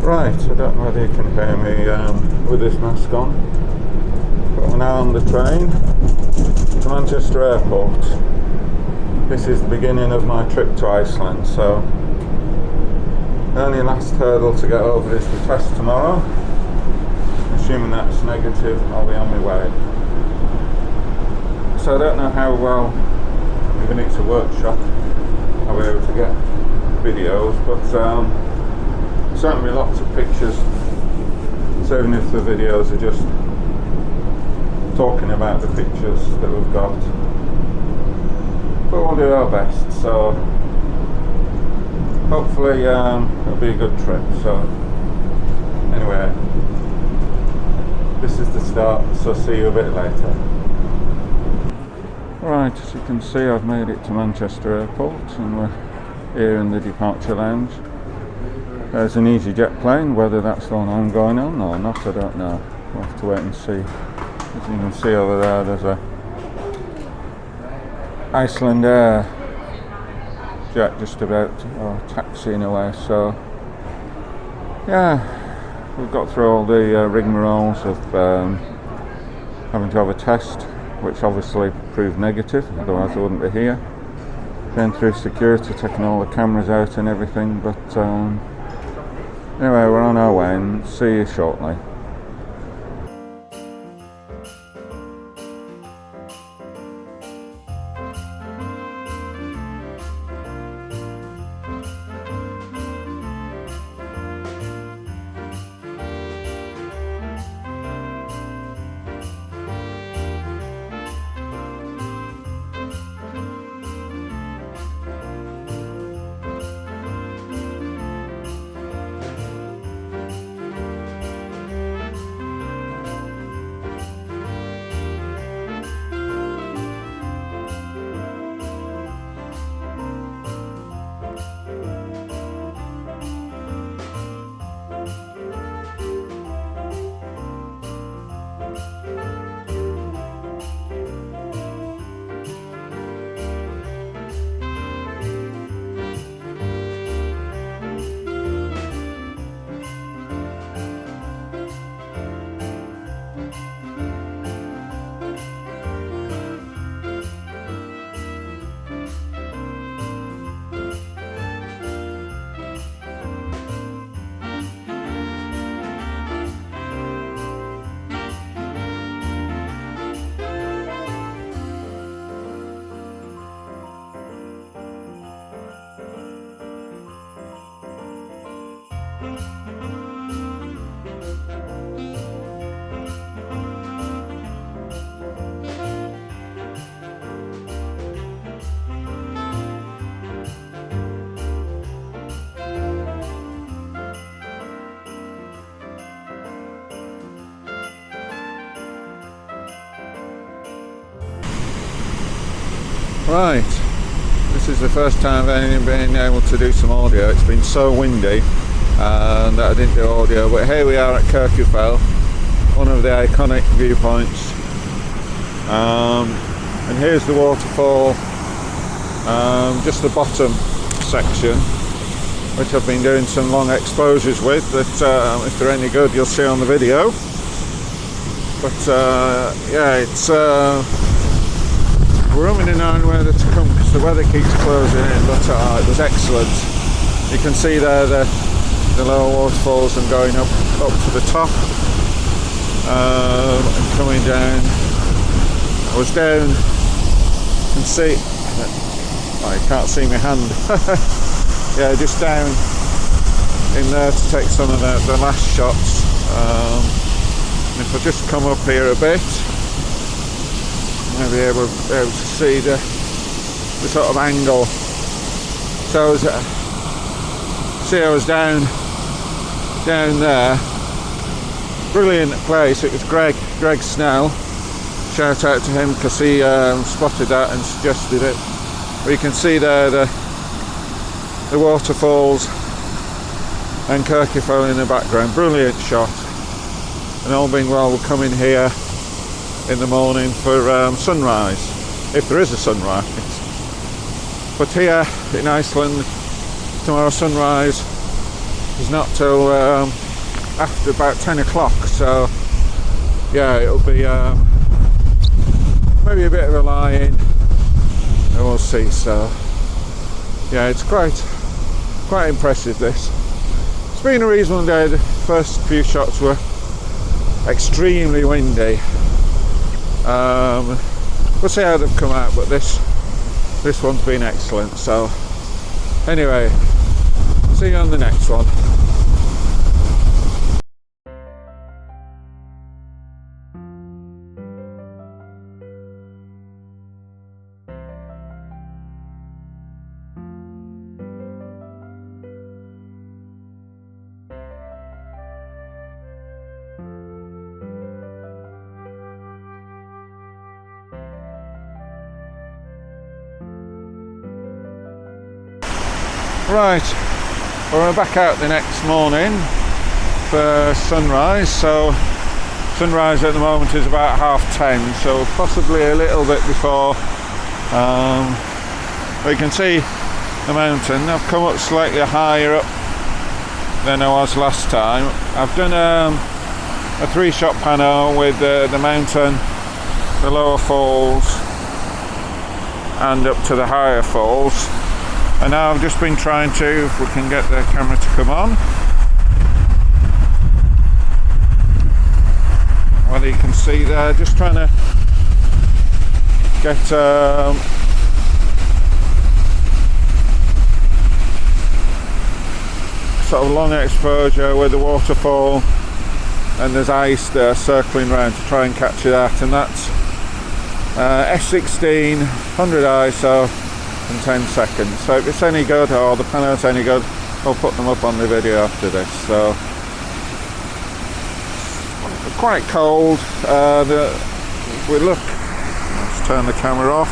Right, I don't know whether you can hear me with this mask on, but we're now on the train to Manchester Airport. This is the beginning of my trip to Iceland, so the only last hurdle to get over is the test tomorrow. Assuming that's negative, I'll be on my way. So I don't know how well, even it's a workshop, I'll be able to get videos, but certainly lots of pictures, so even if the videos are just talking about the pictures that we've got, but we'll do our best. So hopefully it'll be a good trip. So anyway, this is the start, so see you a bit later. Right, as you can see, I've made it to Manchester Airport and we're here in the departure lounge. There's an EasyJet plane, whether that's the one I'm going on or not, I don't know. We'll have to wait and see. As you can see over there, there's a Iceland Air jet just about taxiing away. So yeah, we've got through all the rigmaroles of having to have a test, which obviously proved negative, otherwise I wouldn't be here. Going through security, taking all the cameras out and everything, but anyway, we're on our way and see you shortly. Right, this is the first time I've been able to do some audio. It's been so windy that I didn't do audio, but here we are at Kirkjufell, one of the iconic viewpoints, and here's the waterfall, just the bottom section, which I've been doing some long exposures with, that if they're any good you'll see on the video. But yeah, it's we're umming and ahhing whether to come because the weather keeps closing in, but it was excellent. You can see there the lower waterfalls and going up to the top and coming down. I was down, you can see, oh, you can't see my hand. Yeah, just down in there to take some of the last shots. And if I just come up here a bit, I'll be able to see the sort of angle. So I was down there. Brilliant place. It was Greg Snell. Shout out to him because he spotted that and suggested it. But you can see there the waterfalls and Kirkjufell in the background. Brilliant shot. And all being well, we'll come in here in the morning for sunrise, if there is a sunrise. But here in Iceland, tomorrow sunrise is not till after about 10 o'clock, so yeah, it'll be maybe a bit of a lie-in, and we'll see. So yeah, it's quite impressive this. It's been a reasonable day. The first few shots were extremely windy. We'll see how they've come out, but this one's been excellent. So anyway, see you on the next one. Right, well, we're back out the next morning for sunrise. So sunrise at the moment is about 10:30, so possibly a little bit before. We can see the mountain. I've come up slightly higher up than I was last time. I've done a 3-shot pano with the mountain, the lower falls and up to the higher falls. And now I've just been trying to, if we can get the camera to come on, well, you can see there, just trying to get sort of long exposure with the waterfall, and there's ice there circling around to try and capture that, and that's F16 100 ISO in 10 seconds. So if it's any good, or the pano's any good, I'll put them up on the video after this. So quite cold. If we look, let's turn the camera off,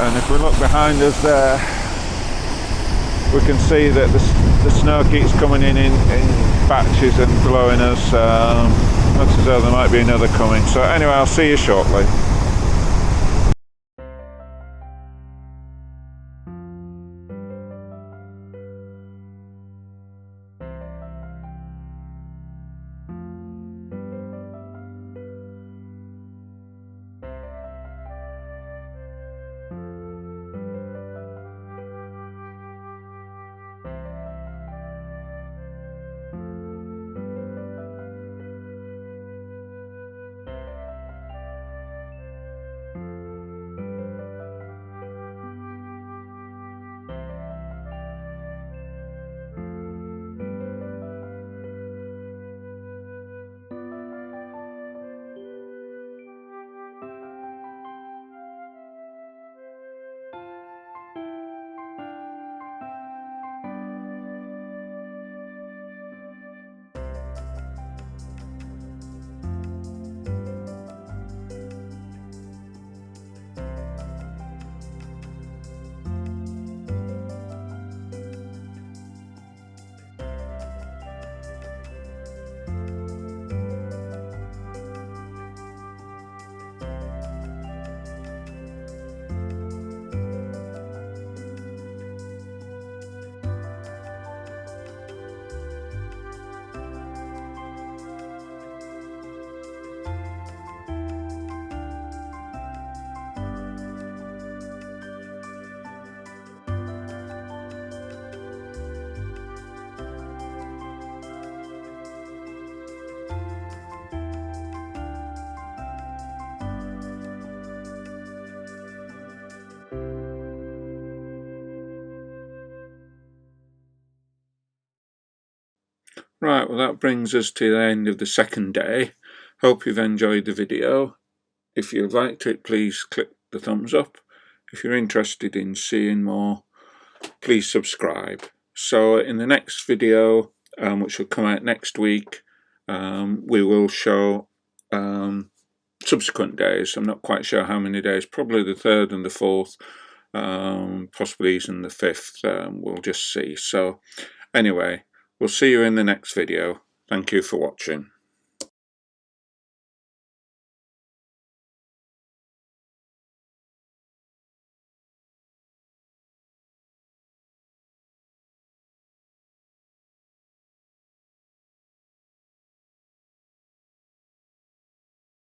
and if we look behind us there, we can see that the snow keeps coming in batches and blowing us. Looks as though there might be another coming. So anyway, I'll see you shortly. Right, well, that brings us to the end of the second day. Hope you've enjoyed the video. If you liked it, please click the thumbs up. If you're interested in seeing more, please subscribe. So in the next video, which will come out next week, we will show subsequent days. I'm not quite sure how many days, probably the 3rd and the 4th, possibly even the 5th. We'll just see. So anyway, we'll see you in the next video. Thank you for watching.